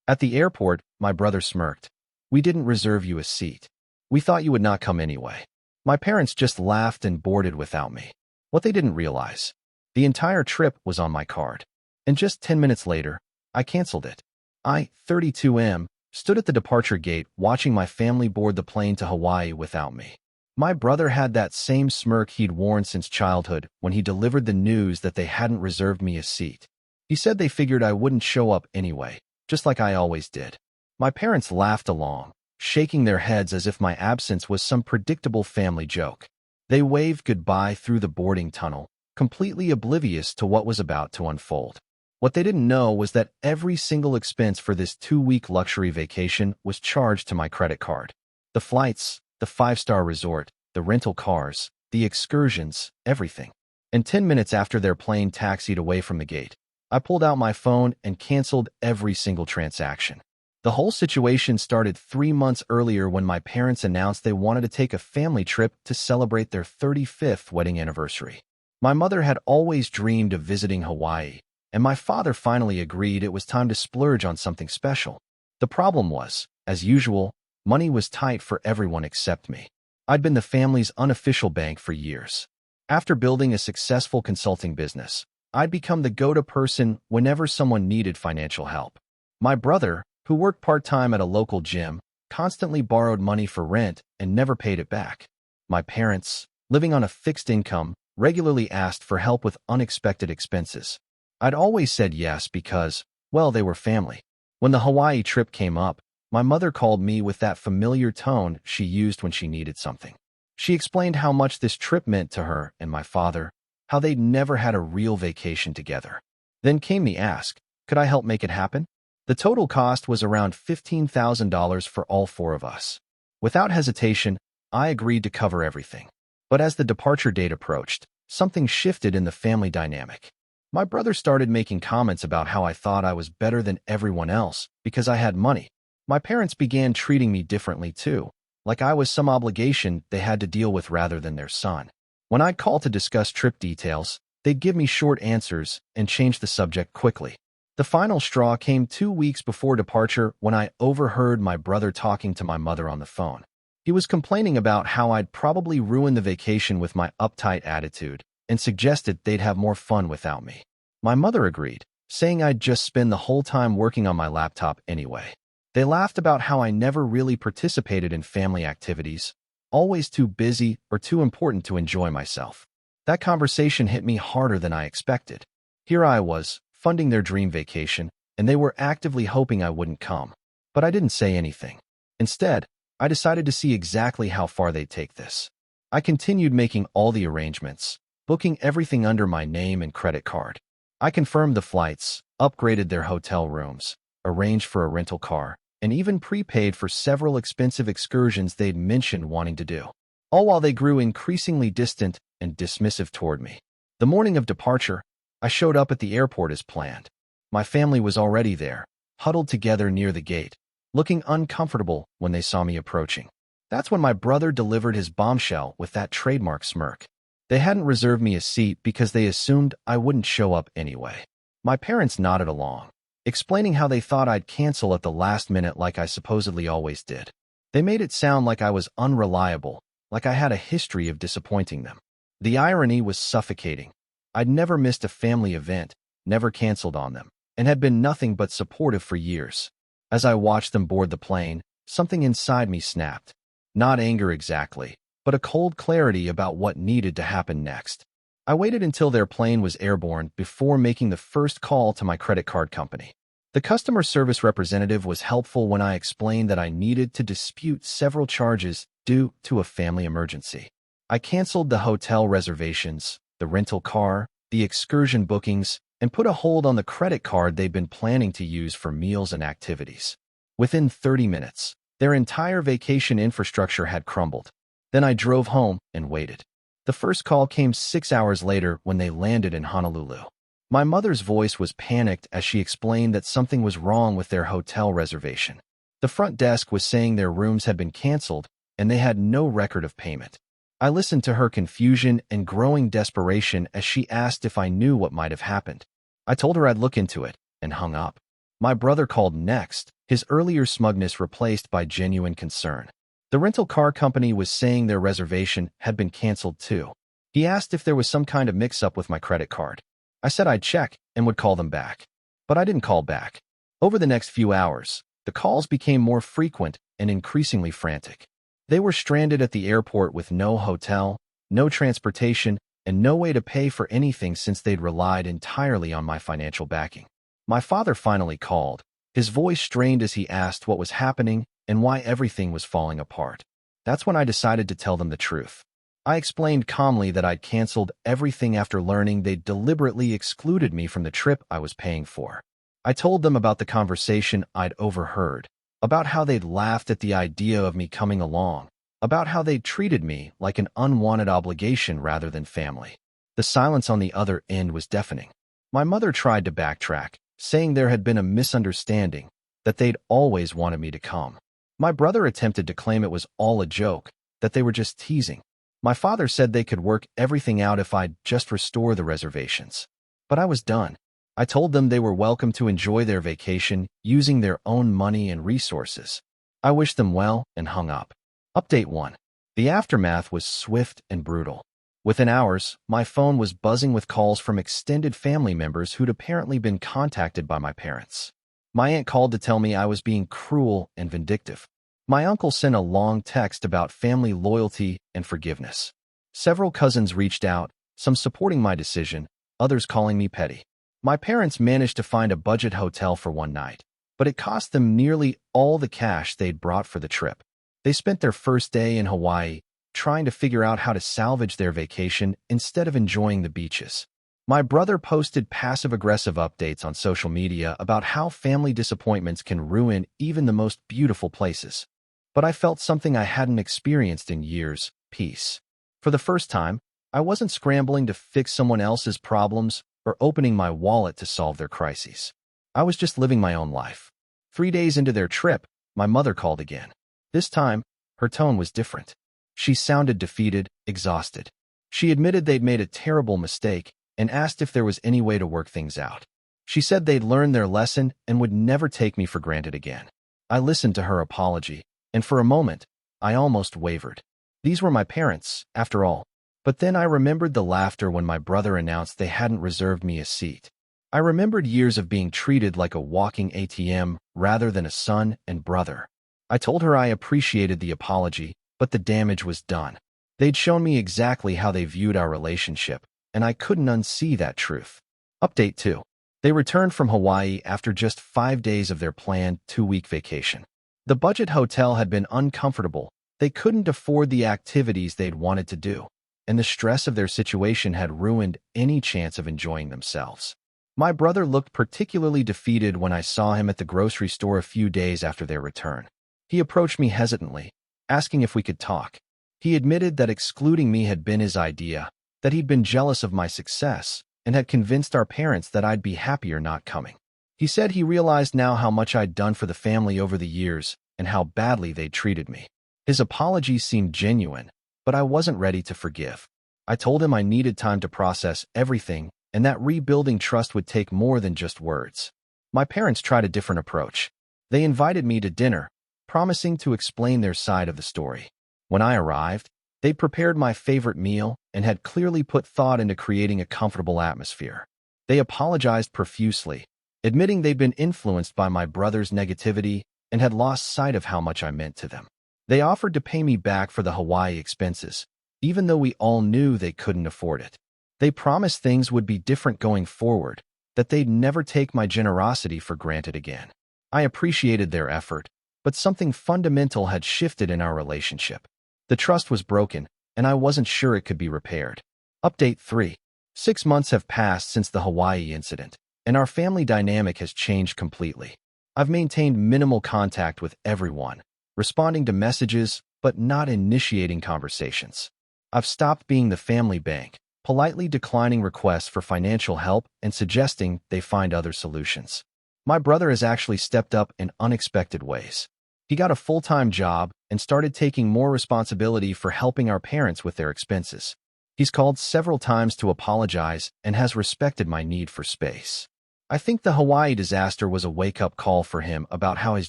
At the airport, my brother smirked. "We didn't reserve you a seat. We thought you would not come anyway." My parents just laughed and boarded without me. What they didn't realize, the entire trip was on my card. And just 10 minutes later, I canceled it. I, 32M, stood at the departure gate watching my family board the plane to Hawaii without me. My brother had that same smirk he'd worn since childhood when he delivered the news that they hadn't reserved me a seat. He said they figured I wouldn't show up anyway, just like I always did. My parents laughed along, shaking their heads as if my absence was some predictable family joke. They waved goodbye through the boarding tunnel, completely oblivious to what was about to unfold. What they didn't know was that every single expense for this 2-week luxury vacation was charged to my credit card. The flights, the 5-star resort, the rental cars, the excursions, everything. And 10 minutes after their plane taxied away from the gate, I pulled out my phone and canceled every single transaction. The whole situation started 3 months earlier when my parents announced they wanted to take a family trip to celebrate their 35th wedding anniversary. My mother had always dreamed of visiting Hawaii, and my father finally agreed it was time to splurge on something special. The problem was, as usual, money was tight for everyone except me. I'd been the family's unofficial bank for years. After building a successful consulting business, I'd become the go-to person whenever someone needed financial help. My brother, who worked part-time at a local gym, constantly borrowed money for rent and never paid it back. My parents, living on a fixed income, regularly asked for help with unexpected expenses. I'd always said yes because, well, they were family. When the Hawaii trip came up, my mother called me with that familiar tone she used when she needed something. She explained how much this trip meant to her and my father, how they'd never had a real vacation together. Then came the ask, could I help make it happen? The total cost was around $15,000 for all 4 of us. Without hesitation, I agreed to cover everything. But as the departure date approached, something shifted in the family dynamic. My brother started making comments about how I thought I was better than everyone else because I had money. My parents began treating me differently too, like I was some obligation they had to deal with rather than their son. When I'd call to discuss trip details, they'd give me short answers and change the subject quickly. The final straw came 2 weeks before departure when I overheard my brother talking to my mother on the phone. He was complaining about how I'd probably ruin the vacation with my uptight attitude and suggested they'd have more fun without me. My mother agreed, saying I'd just spend the whole time working on my laptop anyway. They laughed about how I never really participated in family activities, always too busy or too important to enjoy myself. That conversation hit me harder than I expected. Here I was, funding their dream vacation, and they were actively hoping I wouldn't come. But I didn't say anything. Instead, I decided to see exactly how far they'd take this. I continued making all the arrangements, booking everything under my name and credit card. I confirmed the flights, upgraded their hotel rooms, arranged for a rental car, and even prepaid for several expensive excursions they'd mentioned wanting to do, all while they grew increasingly distant and dismissive toward me. The morning of departure, I showed up at the airport as planned. My family was already there, huddled together near the gate, looking uncomfortable when they saw me approaching. That's when my brother delivered his bombshell with that trademark smirk. They hadn't reserved me a seat because they assumed I wouldn't show up anyway. My parents nodded along, explaining how they thought I'd cancel at the last minute like I supposedly always did. They made it sound like I was unreliable, like I had a history of disappointing them. The irony was suffocating. I'd never missed a family event, never canceled on them, and had been nothing but supportive for years. As I watched them board the plane, something inside me snapped. Not anger exactly, but a cold clarity about what needed to happen next. I waited until their plane was airborne before making the first call to my credit card company. The customer service representative was helpful when I explained that I needed to dispute several charges due to a family emergency. I canceled the hotel reservations, the rental car, the excursion bookings, and put a hold on the credit card they'd been planning to use for meals and activities. Within 30 minutes, their entire vacation infrastructure had crumbled. Then I drove home and waited. The first call came 6 hours later when they landed in Honolulu. My mother's voice was panicked as she explained that something was wrong with their hotel reservation. The front desk was saying their rooms had been canceled and they had no record of payment. I listened to her confusion and growing desperation as she asked if I knew what might have happened. I told her I'd look into it and hung up. My brother called next, his earlier smugness replaced by genuine concern. The rental car company was saying their reservation had been canceled too. He asked if there was some kind of mix-up with my credit card. I said I'd check and would call them back. But I didn't call back. Over the next few hours, the calls became more frequent and increasingly frantic. They were stranded at the airport with no hotel, no transportation, and no way to pay for anything since they'd relied entirely on my financial backing. My father finally called, his voice strained as he asked what was happening and why everything was falling apart. That's when I decided to tell them the truth. I explained calmly that I'd canceled everything after learning they'd deliberately excluded me from the trip I was paying for. I told them about the conversation I'd overheard, about how they'd laughed at the idea of me coming along, about how they'd treated me like an unwanted obligation rather than family. The silence on the other end was deafening. My mother tried to backtrack, saying there had been a misunderstanding, that they'd always wanted me to come. My brother attempted to claim it was all a joke, that they were just teasing. My father said they could work everything out if I'd just restore the reservations. But I was done. I told them they were welcome to enjoy their vacation using their own money and resources. I wished them well and hung up. Update 1. The aftermath was swift and brutal. Within hours, my phone was buzzing with calls from extended family members who'd apparently been contacted by my parents. My aunt called to tell me I was being cruel and vindictive. My uncle sent a long text about family loyalty and forgiveness. Several cousins reached out, some supporting my decision, others calling me petty. My parents managed to find a budget hotel for one night, but it cost them nearly all the cash they'd brought for the trip. They spent their first day in Hawaii trying to figure out how to salvage their vacation instead of enjoying the beaches. My brother posted passive-aggressive updates on social media about how family disappointments can ruin even the most beautiful places. But I felt something I hadn't experienced in years: peace. For the first time, I wasn't scrambling to fix someone else's problems or opening my wallet to solve their crises. I was just living my own life. 3 days into their trip, my mother called again. This time, her tone was different. She sounded defeated, exhausted. She admitted they'd made a terrible mistake and asked if there was any way to work things out. She said they'd learned their lesson and would never take me for granted again. I listened to her apology, and for a moment, I almost wavered. These were my parents, after all. But then I remembered the laughter when my brother announced they hadn't reserved me a seat. I remembered years of being treated like a walking ATM rather than a son and brother. I told her I appreciated the apology, but the damage was done. They'd shown me exactly how they viewed our relationship, and I couldn't unsee that truth. Update 2. They returned from Hawaii after just 5 days of their planned 2-week vacation. The budget hotel had been uncomfortable. They couldn't afford the activities they'd wanted to do, and the stress of their situation had ruined any chance of enjoying themselves. My brother looked particularly defeated when I saw him at the grocery store a few days after their return. He approached me hesitantly, asking if we could talk. He admitted that excluding me had been his idea, that he'd been jealous of my success, and had convinced our parents that I'd be happier not coming. He said he realized now how much I'd done for the family over the years and how badly they'd treated me. His apology seemed genuine, but I wasn't ready to forgive. I told him I needed time to process everything and that rebuilding trust would take more than just words. My parents tried a different approach. They invited me to dinner, promising to explain their side of the story. When I arrived, they'd prepared my favorite meal and had clearly put thought into creating a comfortable atmosphere. They apologized profusely, admitting they'd been influenced by my brother's negativity and had lost sight of how much I meant to them. They offered to pay me back for the Hawaii expenses, even though we all knew they couldn't afford it. They promised things would be different going forward, that they'd never take my generosity for granted again. I appreciated their effort, but something fundamental had shifted in our relationship. The trust was broken, and I wasn't sure it could be repaired. Update 3. 6 months have passed since the Hawaii incident, and our family dynamic has changed completely. I've maintained minimal contact with everyone, responding to messages, but not initiating conversations. I've stopped being the family bank, politely declining requests for financial help and suggesting they find other solutions. My brother has actually stepped up in unexpected ways. He got a full-time job and started taking more responsibility for helping our parents with their expenses. He's called several times to apologize and has respected my need for space. I think the Hawaii disaster was a wake-up call for him about how his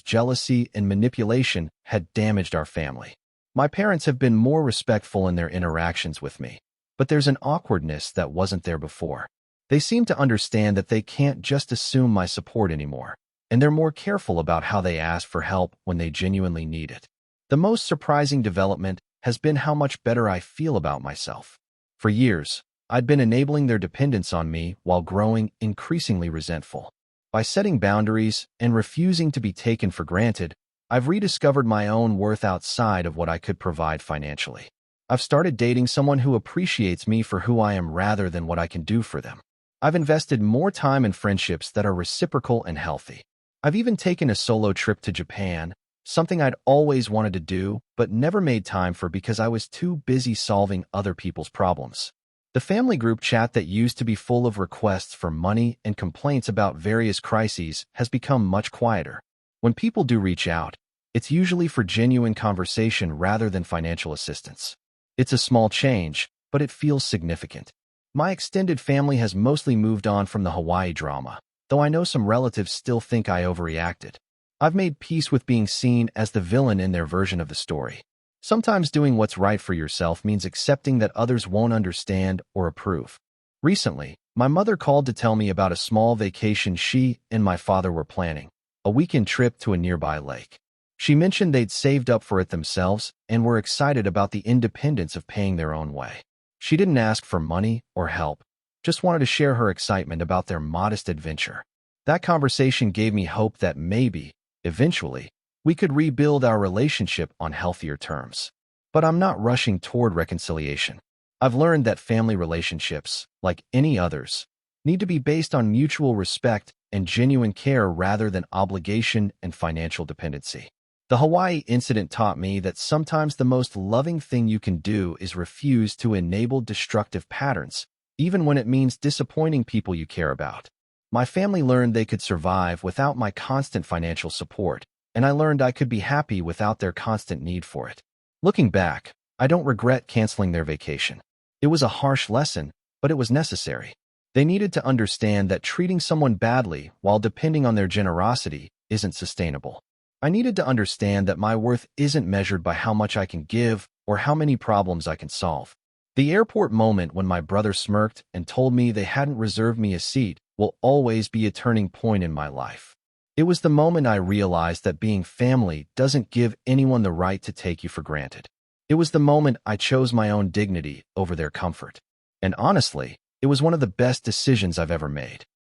jealousy and manipulation had damaged our family. My parents have been more respectful in their interactions with me, but there's an awkwardness that wasn't there before. They seem to understand that they can't just assume my support anymore, and they're more careful about how they ask for help when they genuinely need it. The most surprising development has been how much better I feel about myself. For years, I'd been enabling their dependence on me while growing increasingly resentful. By setting boundaries and refusing to be taken for granted, I've rediscovered my own worth outside of what I could provide financially. I've started dating someone who appreciates me for who I am rather than what I can do for them. I've invested more time in friendships that are reciprocal and healthy. I've even taken a solo trip to Japan, something I'd always wanted to do but never made time for because I was too busy solving other people's problems. The family group chat that used to be full of requests for money and complaints about various crises has become much quieter. When people do reach out, it's usually for genuine conversation rather than financial assistance. It's a small change, but it feels significant. My extended family has mostly moved on from the Hawaii drama, though I know some relatives still think I overreacted. I've made peace with being seen as the villain in their version of the story. Sometimes doing what's right for yourself means accepting that others won't understand or approve. Recently, my mother called to tell me about a small vacation she and my father were planning, a weekend trip to a nearby lake. She mentioned they'd saved up for it themselves and were excited about the independence of paying their own way. She didn't ask for money or help, just wanted to share her excitement about their modest adventure. That conversation gave me hope that maybe, eventually, we could rebuild our relationship on healthier terms. But I'm not rushing toward reconciliation. I've learned that family relationships, like any others, need to be based on mutual respect and genuine care rather than obligation and financial dependency. The Hawaii incident taught me that sometimes the most loving thing you can do is refuse to enable destructive patterns, even when it means disappointing people you care about. My family learned they could survive without my constant financial support, and I learned I could be happy without their constant need for it. Looking back, I don't regret canceling their vacation. It was a harsh lesson, but it was necessary. They needed to understand that treating someone badly while depending on their generosity isn't sustainable. I needed to understand that my worth isn't measured by how much I can give or how many problems I can solve. The airport moment when my brother smirked and told me they hadn't reserved me a seat will always be a turning point in my life. It was the moment I realized that being family doesn't give anyone the right to take you for granted. It was the moment I chose my own dignity over their comfort. And honestly, it was one of the best decisions I've ever made.